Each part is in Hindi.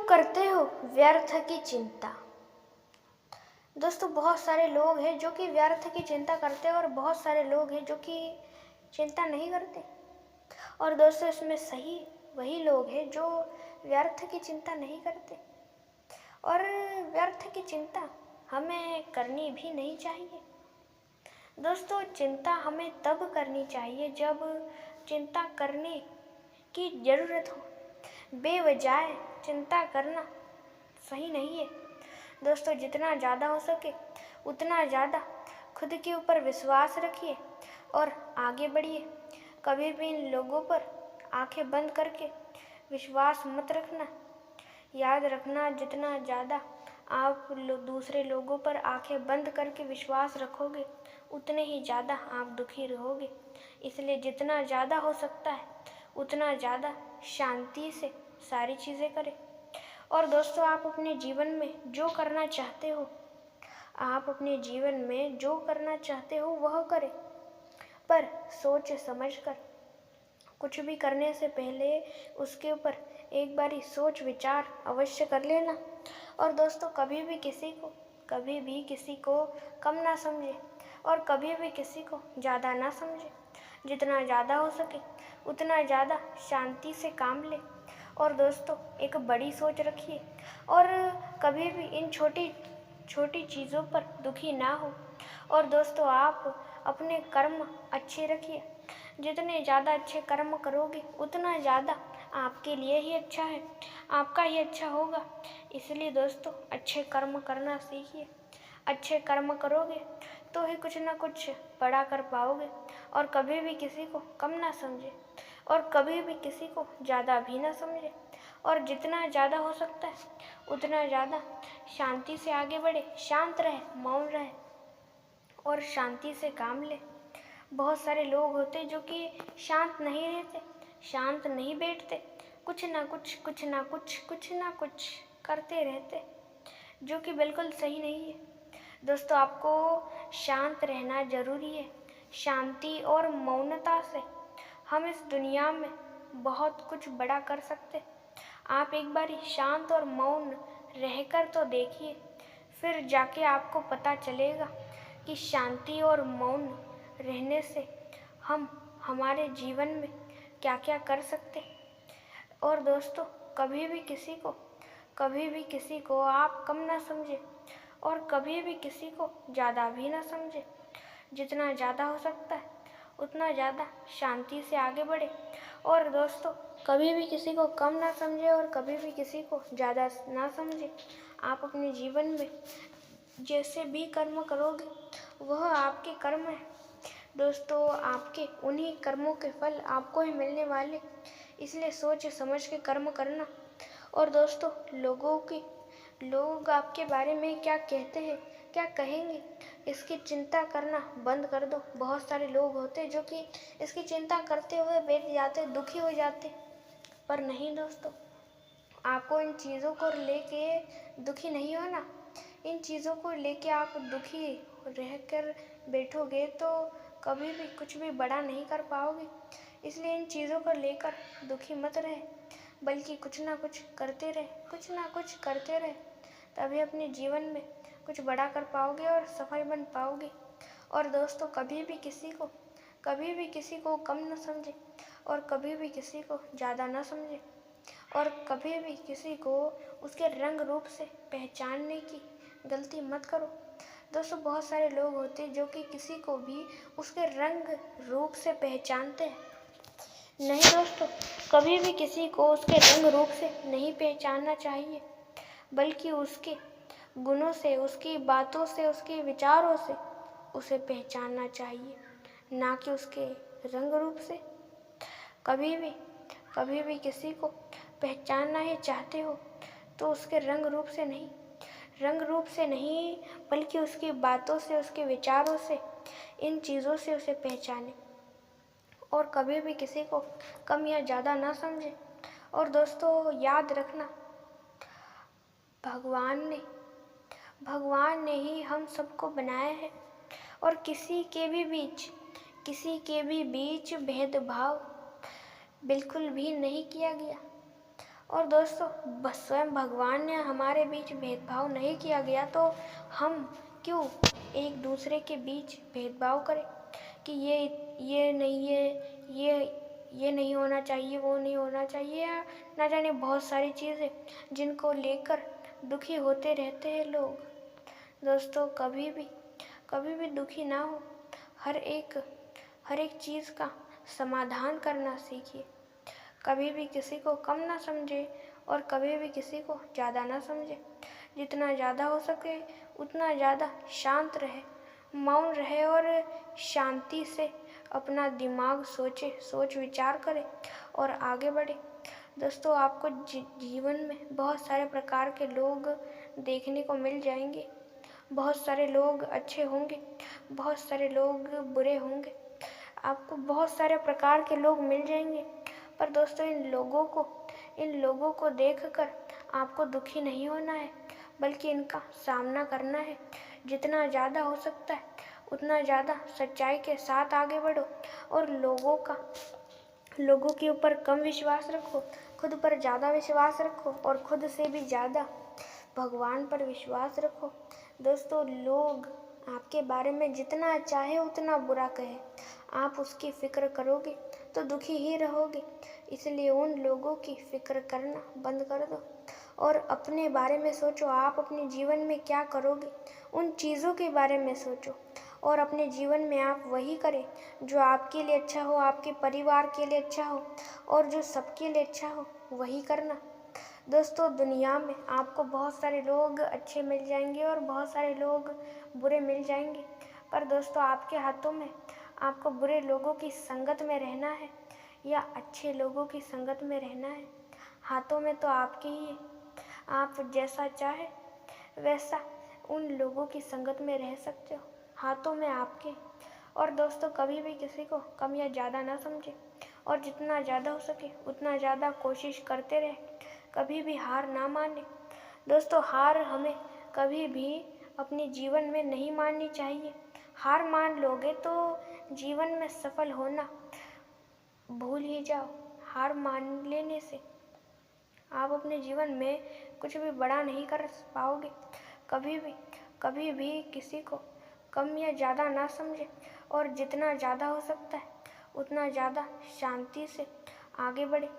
करते हो व्यर्थ की चिंता। दोस्तों, बहुत सारे लोग हैं जो कि व्यर्थ की चिंता करते हैं और बहुत सारे लोग हैं जो कि चिंता नहीं करते। और दोस्तों, इसमें सही वही लोग हैं जो व्यर्थ की चिंता नहीं करते। और व्यर्थ की चिंता हमें करनी भी नहीं चाहिए। दोस्तों, चिंता हमें तब करनी चाहिए जब चिंता करने की ज़रूरत हो। बेवजह चिंता करना सही नहीं है। दोस्तों, जितना ज़्यादा हो सके उतना ज़्यादा खुद के ऊपर विश्वास रखिए और आगे बढ़िए। कभी भी इन लोगों पर आंखें बंद करके विश्वास मत रखना। याद रखना, जितना ज़्यादा आप दूसरे लोगों पर आंखें बंद करके विश्वास रखोगे उतने ही ज़्यादा आप दुखी रहोगे। इसलिए जितना ज़्यादा हो सकता है उतना ज़्यादा शांति से सारी चीज़ें करें। और दोस्तों, आप अपने जीवन में जो करना चाहते हो, आप अपने जीवन में जो करना चाहते हो वह करें, पर सोच समझ कर। कुछ भी करने से पहले उसके ऊपर एक बारी सोच विचार अवश्य कर लेना। और दोस्तों, कभी भी किसी को कम ना समझे और कभी भी किसी को ज़्यादा ना समझे। जितना ज़्यादा हो सके उतना ज़्यादा शांति से काम ले। और दोस्तों, एक बड़ी सोच रखिए और कभी भी इन छोटी छोटी चीज़ों पर दुखी ना हो। और दोस्तों, आप अपने कर्म अच्छे रखिए। जितने ज़्यादा अच्छे कर्म करोगे उतना ज़्यादा आपके लिए ही अच्छा है, आपका ही अच्छा होगा। इसलिए दोस्तों, अच्छे कर्म करना सीखिए। अच्छे कर्म करोगे तो ही कुछ ना कुछ बड़ा कर पाओगे। और कभी भी किसी को कम ना समझे और कभी भी किसी को ज़्यादा भी ना समझे। और जितना ज़्यादा हो सकता है उतना ज़्यादा शांति से आगे बढ़े, शांत रहे, मौन रहे और शांति से काम ले। बहुत सारे लोग होते जो कि शांत नहीं रहते, शांत नहीं बैठते, कुछ ना कुछ करते रहते, जो कि बिल्कुल सही नहीं है। दोस्तों, आपको शांत रहना ज़रूरी है। शांति और मौनता से हम इस दुनिया में बहुत कुछ बड़ा कर सकते। आप एक बारी शांत और मौन रहकर तो देखिए, फिर जाके आपको पता चलेगा कि शांति और मौन रहने से हम हमारे जीवन में क्या क्या कर सकते। और दोस्तों, कभी भी किसी को आप कम ना समझे और कभी भी किसी को ज़्यादा भी ना समझे। जितना ज़्यादा हो सकता है उतना ज़्यादा शांति से आगे बढ़े। और दोस्तों, कभी भी किसी को कम ना समझे और कभी भी किसी को ज़्यादा ना समझे। आप अपने जीवन में जैसे भी कर्म करोगे वह आपके कर्म है। दोस्तों, आपके उन्हीं कर्मों के फल आपको ही मिलने वाले, इसलिए सोच समझ के कर्म करना। और दोस्तों, लोग आपके बारे में क्या कहते हैं, क्या कहेंगे, इसकी चिंता करना बंद कर दो। बहुत सारे लोग होते जो कि इसकी चिंता करते हुए बैठ जाते, दुखी हो जाते। पर नहीं दोस्तों, आपको इन चीज़ों को लेके दुखी नहीं होना। इन चीज़ों को लेके आप दुखी रहकर बैठोगे तो कभी भी कुछ भी बड़ा नहीं कर पाओगे। इसलिए इन चीज़ों को लेकर दुखी मत रहे, बल्कि कुछ ना कुछ करते रहे, तभी अपने जीवन में कुछ बड़ा कर पाओगे और सफल बन पाओगे। और दोस्तों, कभी भी किसी को कम न समझे और कभी भी किसी को ज़्यादा न समझे और कभी भी किसी को उसके रंग रूप से पहचानने की गलती मत करो। दोस्तों, बहुत सारे लोग होते हैं जो कि किसी को भी उसके रंग रूप से पहचानते हैं। नहीं दोस्तों, कभी भी किसी को उसके रंग रूप से नहीं पहचानना चाहिए, बल्कि उसके गुणों से, उसकी बातों से, उसके विचारों से उसे पहचानना चाहिए, ना कि उसके रंग रूप से। कभी भी किसी को पहचानना ही चाहते हो तो उसके रंग रूप से नहीं, बल्कि उसकी बातों से, उसके विचारों से, इन चीज़ों से उसे पहचाने। और कभी भी किसी को कम या ज़्यादा ना समझे। और दोस्तों, याद रखना, भगवान ने ही हम सबको बनाया है और किसी के भी बीच भेदभाव बिल्कुल भी नहीं किया गया। और दोस्तों बस स्वयं भगवान ने हमारे बीच भेदभाव नहीं किया गया तो हम क्यों एक दूसरे के बीच भेदभाव करें कि ये नहीं है, ये नहीं होना चाहिए, वो नहीं होना चाहिए, या ना जाने बहुत सारी चीज़ें जिनको लेकर दुखी होते रहते हैं लोग। दोस्तों कभी भी दुखी ना हो, हर एक चीज़ का समाधान करना सीखिए। कभी भी किसी को कम ना समझे और कभी भी किसी को ज़्यादा ना समझे। जितना ज़्यादा हो सके उतना ज़्यादा शांत रहे, मौन रहे और शांति से अपना दिमाग सोच विचार करे और आगे बढ़े। दोस्तों आपको जीवन में बहुत सारे प्रकार के लोग देखने को मिल जाएंगे। बहुत सारे लोग अच्छे होंगे, बहुत सारे लोग बुरे होंगे, आपको बहुत सारे प्रकार के लोग मिल जाएंगे। पर दोस्तों इन लोगों को देखकर आपको दुखी नहीं होना है, बल्कि इनका सामना करना है। जितना ज़्यादा हो सकता है उतना ज़्यादा सच्चाई के साथ आगे बढ़ो और लोगों के ऊपर कम विश्वास रखो, खुद पर ज़्यादा विश्वास रखो और खुद से भी ज़्यादा भगवान पर विश्वास रखो। दोस्तों लोग आपके बारे में जितना चाहे उतना बुरा कहे, आप उसकी फ़िक्र करोगे तो दुखी ही रहोगे। इसलिए उन लोगों की फ़िक्र करना बंद कर दो और अपने बारे में सोचो। आप अपने जीवन में क्या करोगे, उन चीज़ों के बारे में सोचो और अपने जीवन में आप वही करें जो आपके लिए अच्छा हो, आपके परिवार के लिए अच्छा हो और जो सबके लिए अच्छा हो, वही करना। दोस्तों दुनिया में आपको बहुत सारे लोग अच्छे मिल जाएंगे और बहुत सारे लोग बुरे मिल जाएंगे, पर दोस्तों आपके हाथों में आपको बुरे लोगों की संगत में रहना है या अच्छे लोगों की संगत में रहना है। हाथों में तो आपके ही है, आप जैसा चाहे वैसा उन लोगों की संगत में रह सकते हो, हाथों में आपके। और दोस्तों कभी भी किसी को कम या ज़्यादा ना समझे और जितना ज़्यादा हो सके उतना ज़्यादा कोशिश करते रहे, कभी भी हार ना माने। दोस्तों हार हमें कभी भी अपने जीवन में नहीं माननी चाहिए। हार मान लोगे तो जीवन में सफल होना भूल ही जाओ। हार मान लेने से आप अपने जीवन में कुछ भी बड़ा नहीं कर पाओगे। कभी भी किसी को कम या ज़्यादा ना समझे और जितना ज़्यादा हो सकता है उतना ज़्यादा शांति से आगे बढ़े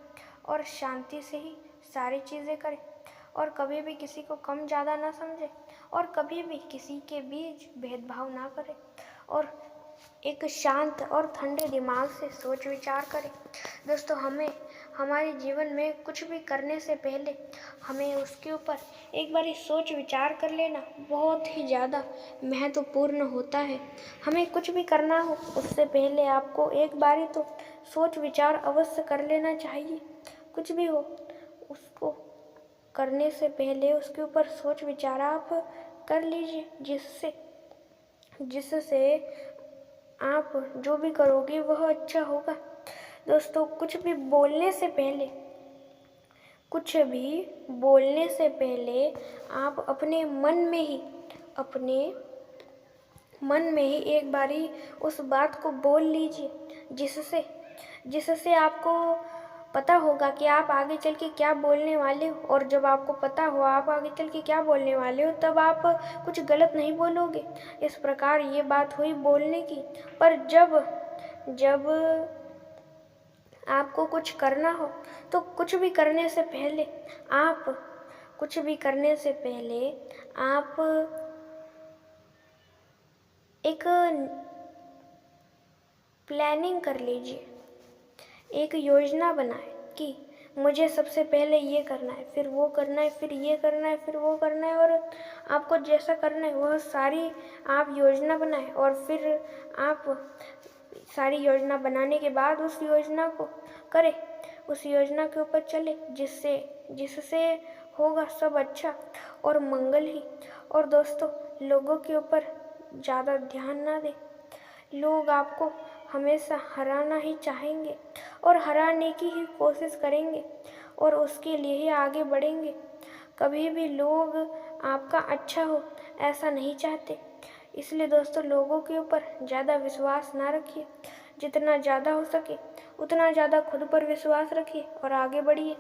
और शांति से ही सारी चीज़ें करें। और कभी भी किसी को कम ज़्यादा ना समझे और कभी भी किसी के बीच भेदभाव ना करें और एक शांत और ठंडे दिमाग से सोच विचार करें। दोस्तों हमारे जीवन में कुछ भी करने से पहले हमें उसके ऊपर एक बार सोच विचार कर लेना बहुत ही ज़्यादा महत्वपूर्ण होता है। हमें कुछ भी करना हो उससे पहले आपको एक बारी तो सोच विचार अवश्य कर लेना चाहिए। कुछ भी हो उसको करने से पहले उसके ऊपर सोच विचार आप कर लीजिए, जिससे आप जो भी करोगे वह अच्छा होगा। दोस्तों कुछ भी बोलने से पहले आप अपने मन में ही एक बारी उस बात को बोल लीजिए, जिससे आपको पता होगा कि आप आगे चल के क्या बोलने वाले हो। और जब आपको पता हो आप आगे चल के क्या बोलने वाले हो तब आप कुछ गलत नहीं बोलोगे। इस प्रकार ये बात हुई बोलने की। पर जब आपको कुछ करना हो तो कुछ भी करने से पहले आप एक प्लानिंग कर लीजिए, एक योजना बनाएं कि मुझे सबसे पहले ये करना है, फिर वो करना है, फिर ये करना है, फिर वो करना है। और आपको जैसा करना है वह सारी आप योजना बनाएं और फिर आप सारी योजना बनाने के बाद उस योजना को करें, उस योजना के ऊपर चले, जिससे होगा सब अच्छा और मंगल ही। और दोस्तों लोगों के ऊपर ज़्यादा ध्यान ना दें। लोग आपको हमेशा हराना ही चाहेंगे और हराने की ही कोशिश करेंगे और उसके लिए ही आगे बढ़ेंगे। कभी भी लोग आपका अच्छा हो ऐसा नहीं चाहते। इसलिए दोस्तों लोगों के ऊपर ज़्यादा विश्वास ना रखिए। जितना ज़्यादा हो सके उतना ज़्यादा खुद पर विश्वास रखिए और आगे बढ़िए।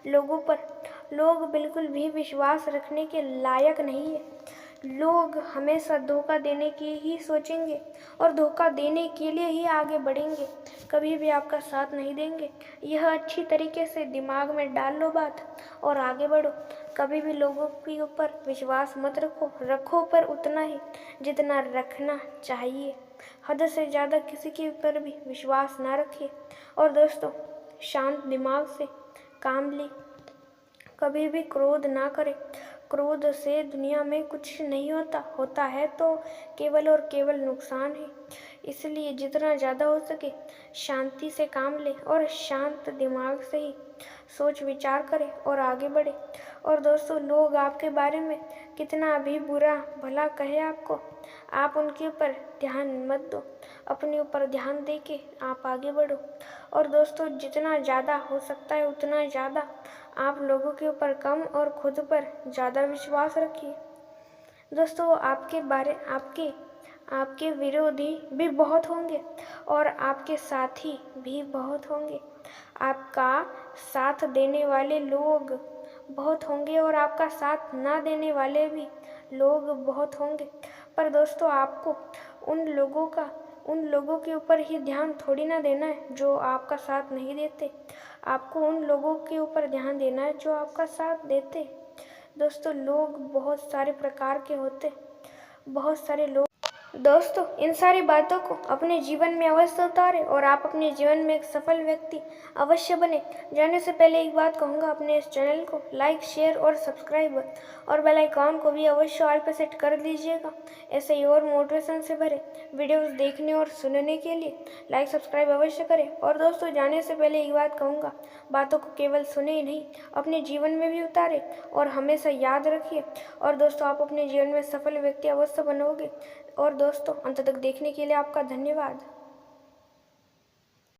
लोग बिल्कुल भी विश्वास रखने के लायक नहीं है। लोग हमेशा धोखा देने की ही सोचेंगे और धोखा देने के लिए ही आगे बढ़ेंगे, कभी भी आपका साथ नहीं देंगे। यह अच्छी तरीके से दिमाग में डाल लो बात और आगे बढ़ो। कभी भी लोगों के ऊपर विश्वास मत रखो पर उतना ही जितना रखना चाहिए। हद से ज़्यादा किसी के ऊपर भी विश्वास ना रखिए। और दोस्तों, शांत दिमाग से काम ले, कभी भी क्रोध ना करें। क्रोध से दुनिया में कुछ नहीं होता है तो केवल और केवल नुकसान है। इसलिए जितना ज़्यादा हो सके शांति से काम लें और शांत दिमाग से ही सोच विचार करें और आगे बढ़े। और दोस्तों, लोग आपके बारे में कितना भी बुरा भला कहे आपको, आप उनके ऊपर ध्यान मत दो। अपने ऊपर ध्यान दे के आप आगे बढ़ो। और दोस्तों, जितना ज़्यादा हो सकता है उतना ज़्यादा आप लोगों के ऊपर कम और खुद पर ज़्यादा विश्वास रखिए। दोस्तों, आपके विरोधी भी बहुत होंगे और आपके साथी भी बहुत होंगे। आपका साथ देने वाले लोग बहुत होंगे और आपका साथ ना देने वाले भी लोग बहुत होंगे। पर दोस्तों, आपको उन लोगों के ऊपर ही ध्यान थोड़ी ना देना है जो आपका साथ नहीं देते। आपको उन लोगों के ऊपर ध्यान देना है जो आपका साथ देते। दोस्तों, लोग बहुत सारे प्रकार के होते, बहुत सारे लोग। दोस्तों, इन सारी बातों को अपने जीवन में अवश्य उतारें और आप अपने जीवन में एक सफल व्यक्ति अवश्य बने। जाने से पहले एक बात कहूँगा, अपने इस चैनल को लाइक, शेयर और सब्सक्राइब और बेल आइकॉन को भी अवश्य ऑल पे सेट कर दीजिएगा। ऐसे ही और मोटिवेशन से भरे वीडियोस देखने और सुनने के लिए लाइक सब्सक्राइब अवश्य करें। और दोस्तों, जाने से पहले एक बात कहूँगा, बातों को केवल सुने ही नहीं, अपने जीवन में भी उतारें और हमेशा याद रखिए। और दोस्तों, आप अपने जीवन में सफल व्यक्ति अवश्य बनोगे। और दोस्तों, अंत तक देखने के लिए आपका धन्यवाद।